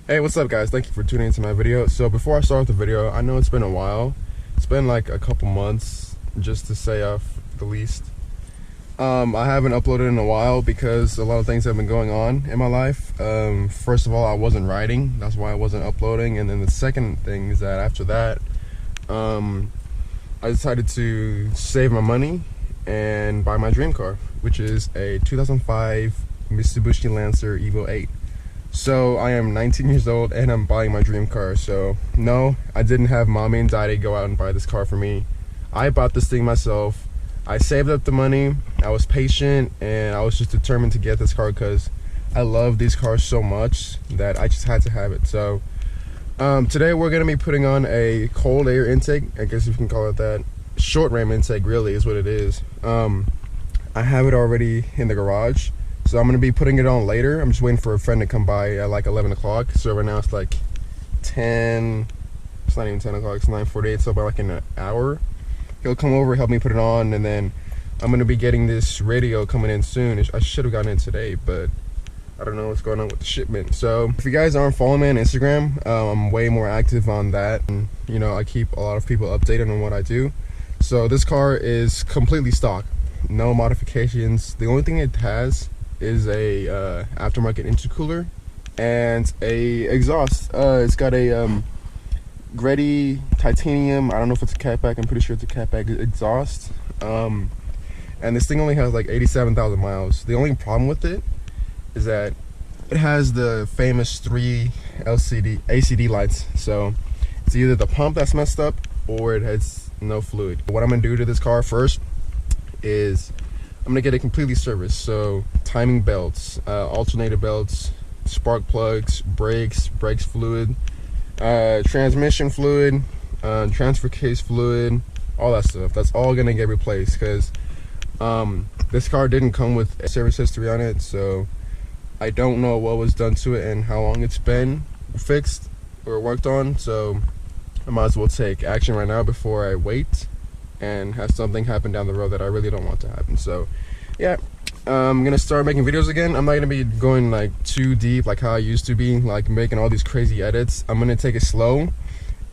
Hey, what's up guys? Thank you for tuning into my video. So before I start the video, I know it's been a while. It's been like a couple months, just to say the least. I haven't uploaded in a while because a lot of things have been going on in my life. First of all, I wasn't riding. That's why I wasn't uploading. And then the second thing is that after that, I decided to save my money and buy my dream car, which is a 2005 Mitsubishi Lancer Evo 8. So I am 19 years old and I'm buying my dream car. So no, I didn't have mommy and daddy go out and buy this car for me. I bought this thing myself. I saved up the money, I was patient, and I was just determined to get this car because I love these cars so much that I just had to have it. So today we're going to be putting on a cold air intake, I guess you can call it that. Short ram intake really is what it is. I have it already in the garage. So I'm going to be putting it on later. I'm just waiting for a friend to come by at like 11 o'clock. So right now it's like 10, it's not even 10 o'clock, it's 9:48, so about like an hour. He'll come over, help me put it on, and then I'm going to be getting this radio coming in soon. I should have gotten it today, but I don't know what's going on with the shipment. So if you guys aren't following me on Instagram, I'm way more active on that. And you know, I keep a lot of people updated on what I do. So this car is completely stock, no modifications. The only thing it has is a aftermarket intercooler and a exhaust. It's got a Grady titanium, I don't know if it's a catback, I'm pretty sure it's a catback exhaust. And this thing only has like 87,000 miles. The only problem with it is that it has the famous 3 ACD lights. So it's either the pump that's messed up or it has no fluid. What I'm gonna do to this car first is I'm gonna get it completely serviced. So timing belts, alternator belts, spark plugs, brakes fluid, transmission fluid, transfer case fluid, all that stuff. That's all gonna get replaced because this car didn't come with a service history on it, so I don't know what was done to it and how long it's been fixed or worked on. So I might as well take action right now before I wait and have something happen down the road that I really don't want to happen. So yeah, I'm gonna start making videos again. I'm not gonna be going like too deep like how I used to be, like making all these crazy edits. I'm gonna take it slow,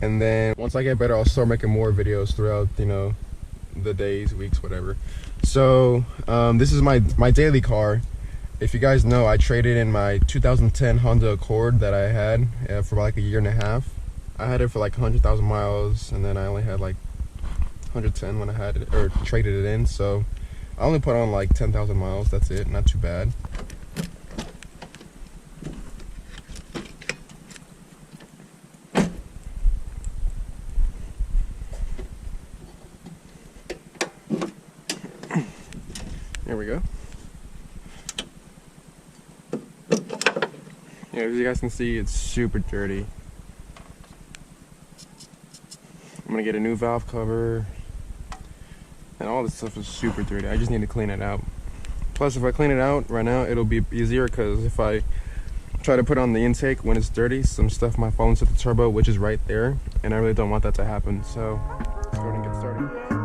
and then once I get better, I'll start making more videos throughout, you know, the days, weeks, whatever. So this is my daily car. If you guys know, I traded in my 2010 Honda Accord that I had for like a year and a half. I had it for like 100,000 miles, and then I only had like 110 when I had it, or traded it in. So I only put on like 10,000 miles, that's it, not too bad. Here we go. Yeah, as you guys can see, it's super dirty. I'm gonna get a new valve cover, and all this stuff is super dirty. I just need to clean it out. Plus, if I clean it out right now, it'll be easier, because if I try to put on the intake when it's dirty, some stuff might fall into the turbo, which is right there, and I really don't want that to happen. So let's go ahead and get started.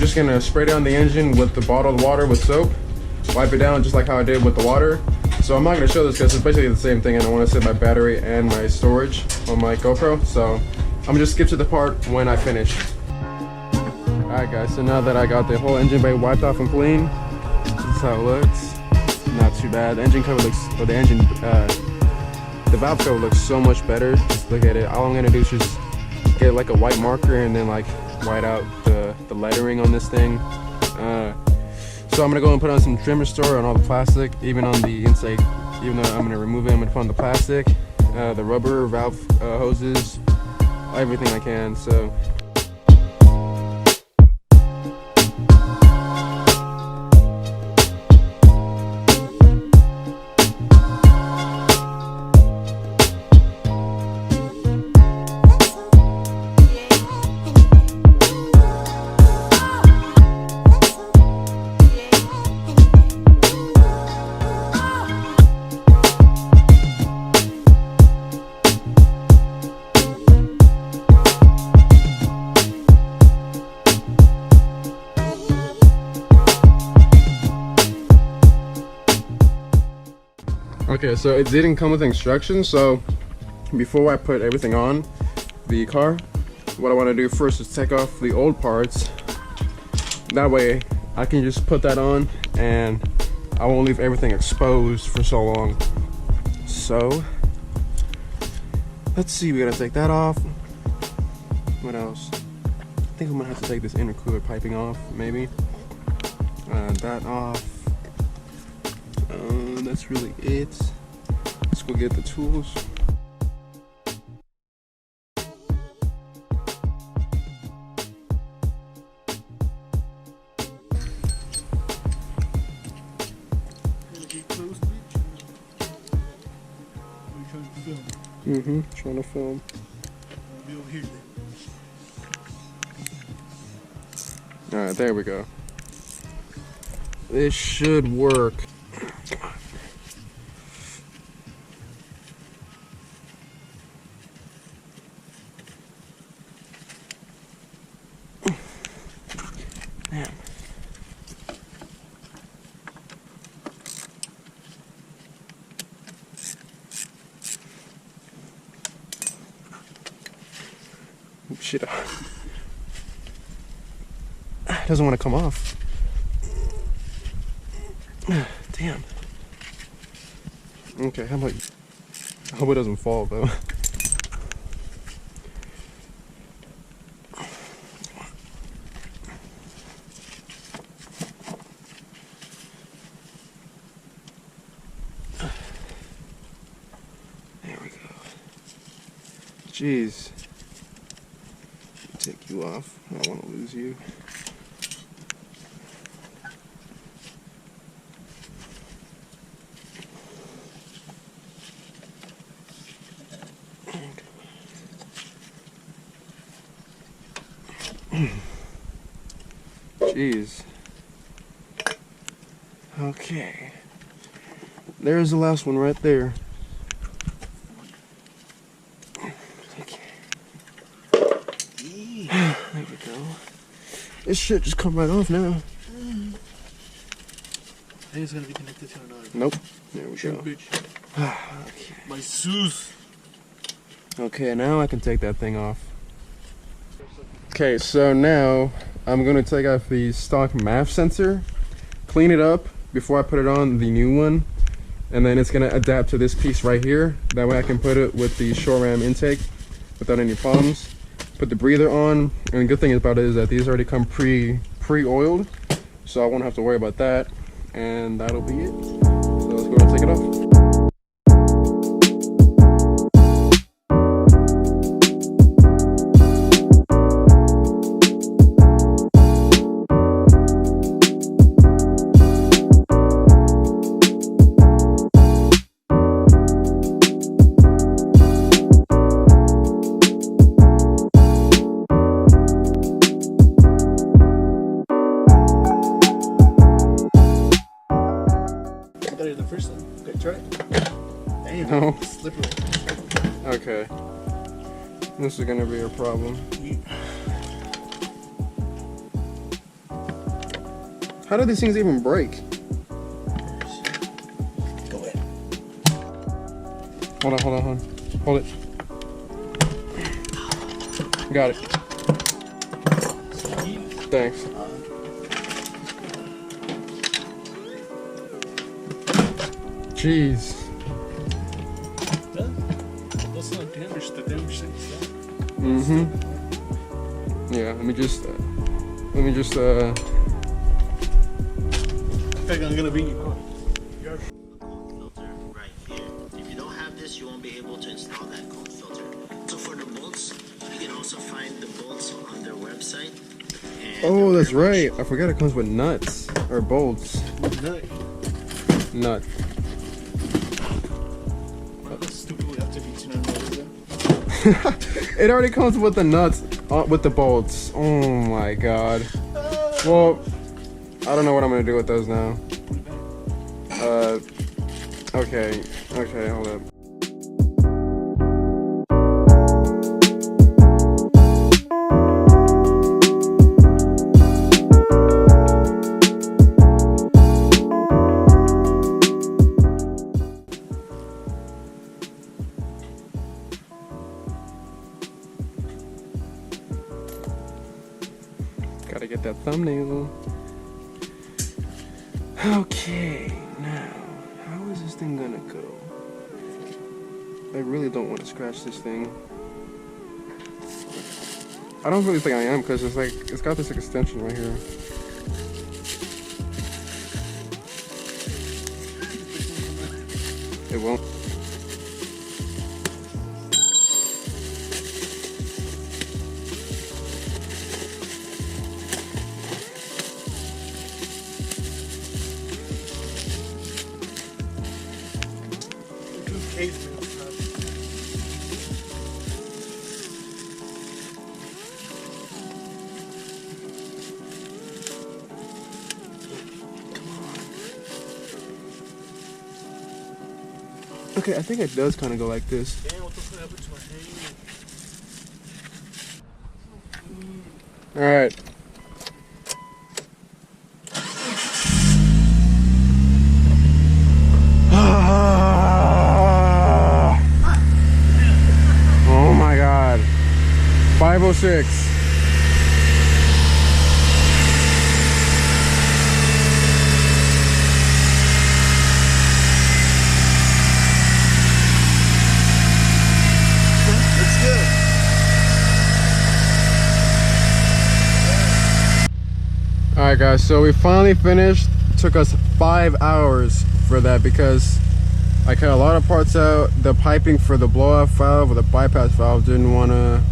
just gonna spray down the engine with the bottled water with soap, wipe it down just like how I did with the water. So I'm not gonna show this because it's basically the same thing, and I want to set my battery and my storage on my GoPro. So gonna just skip to the part when I finish. Alright guys, so now that I got the whole engine bay wiped off and clean, this is how it looks. Not too bad. The engine cover looks, or the valve cover looks so much better. Just look at it. All I'm gonna do is just get like a white marker and then like white out the lettering on this thing. So I'm gonna go and put on some trim restore on all the plastic, even on the inside. Even though I'm gonna remove it, I'm gonna put on the plastic, the rubber valve hoses, everything I can. So. Okay, so it didn't come with instructions, so before I put everything on the car, what I want to do first is take off the old parts. That way I can just put that on and I won't leave everything exposed for so long. So let's see, we're gonna take that off. What else? I think I'm gonna have to take this intercooler piping off, maybe. That off. That's really it. Let's go get the tools. Trying to film. Alright, there we go. This should work. Man. Shit. It doesn't want to come off. Damn. Okay, how about you? I hope it doesn't fall though. There we go. Jeez. Take you off. I don't want to lose you. Jeez. Okay. There's the last one right there. Okay. There we go. This shit just come right off now. I think it's gonna be connected to another. Nope. There we go. Okay. My shoes. Okay, now I can take that thing off. Okay, so now I'm gonna take off the stock MAF sensor, clean it up before I put it on the new one, and then it's gonna adapt to this piece right here. That way I can put it with the short ram intake without any problems. Put the breather on, and the good thing about it is that these already come pre-oiled, so I won't have to worry about that, and that'll be it. So let's go and take it off. The first one. Okay, try it. Damn, No. it's slippery. Okay. This is gonna be a problem. How do these things even break? Go ahead. Hold on. Hold it. Got it. Thanks. Jeez. That's not damage. The damage thing is that. Mm-hmm. Yeah, let me just I think I'm gonna be in your car. Cold filter right here. If you don't have this, you won't be able to install that cold filter. So for the bolts, you can also find the bolts on their website. Oh, that's right. I forgot it comes with nuts or bolts. Nut. Stupidly have to be $200 then. It already comes with the nuts, with the bolts. Oh my god. Well, I don't know what I'm gonna do with those now. Okay, hold up. Gotta get that thumbnail. Okay, now, how is this thing gonna go? I really don't want to scratch this thing. I don't really think I am, because it's like, it's got this extension right here. It won't. Okay, I think it does kind of go like this. Damn, what the fuck happened to my hand? All right. Oh my god. 506. Alright guys, so we finally finished. It took us 5 hours for that because I cut a lot of parts out. The piping for the blow-off valve or the bypass valve didn't want to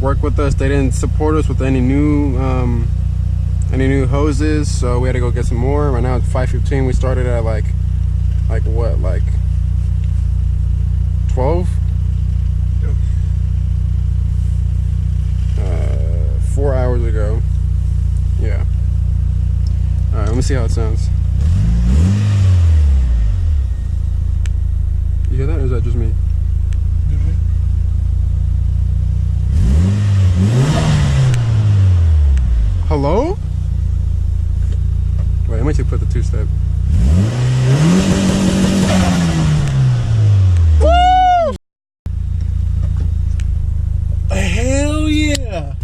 work with us. They didn't support us with any new hoses, so we had to go get some more. Right now it's 5:15. We started at like what, like 12? 4 hours ago. Yeah. Alright, let me see how it sounds. You hear that, or is that just me? Hello? Wait, I might just put the two-step. Woo! Hell yeah!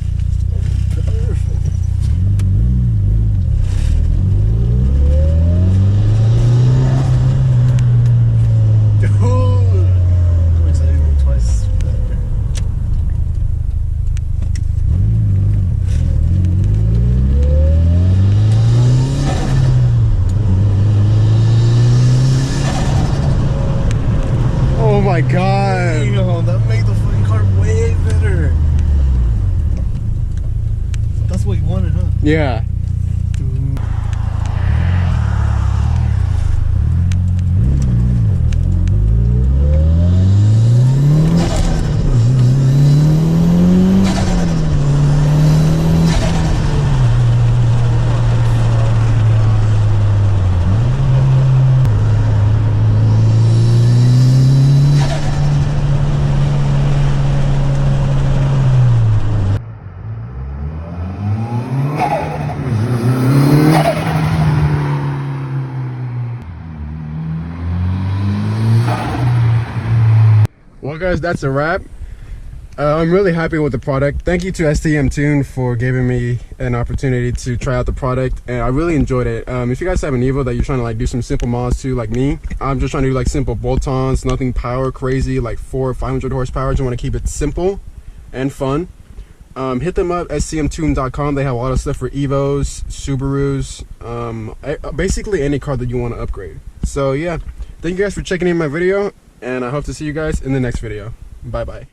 Oh my god! Damn, that made the fucking car way better. That's what you wanted, huh? Yeah. Well guys, that's a wrap. I'm really happy with the product. Thank you to STM Tune for giving me an opportunity to try out the product, and I really enjoyed it. If you guys have an Evo that you're trying to like do some simple mods to, like me, I'm just trying to do like simple bolt-ons, nothing power crazy, like 400 or 500 horsepower. I just want to keep it simple and fun. Hit them up, stmtune.com. They have a lot of stuff for Evos, Subarus, basically any car that you want to upgrade. So yeah, thank you guys for checking in my video, and I hope to see you guys in the next video. Bye bye.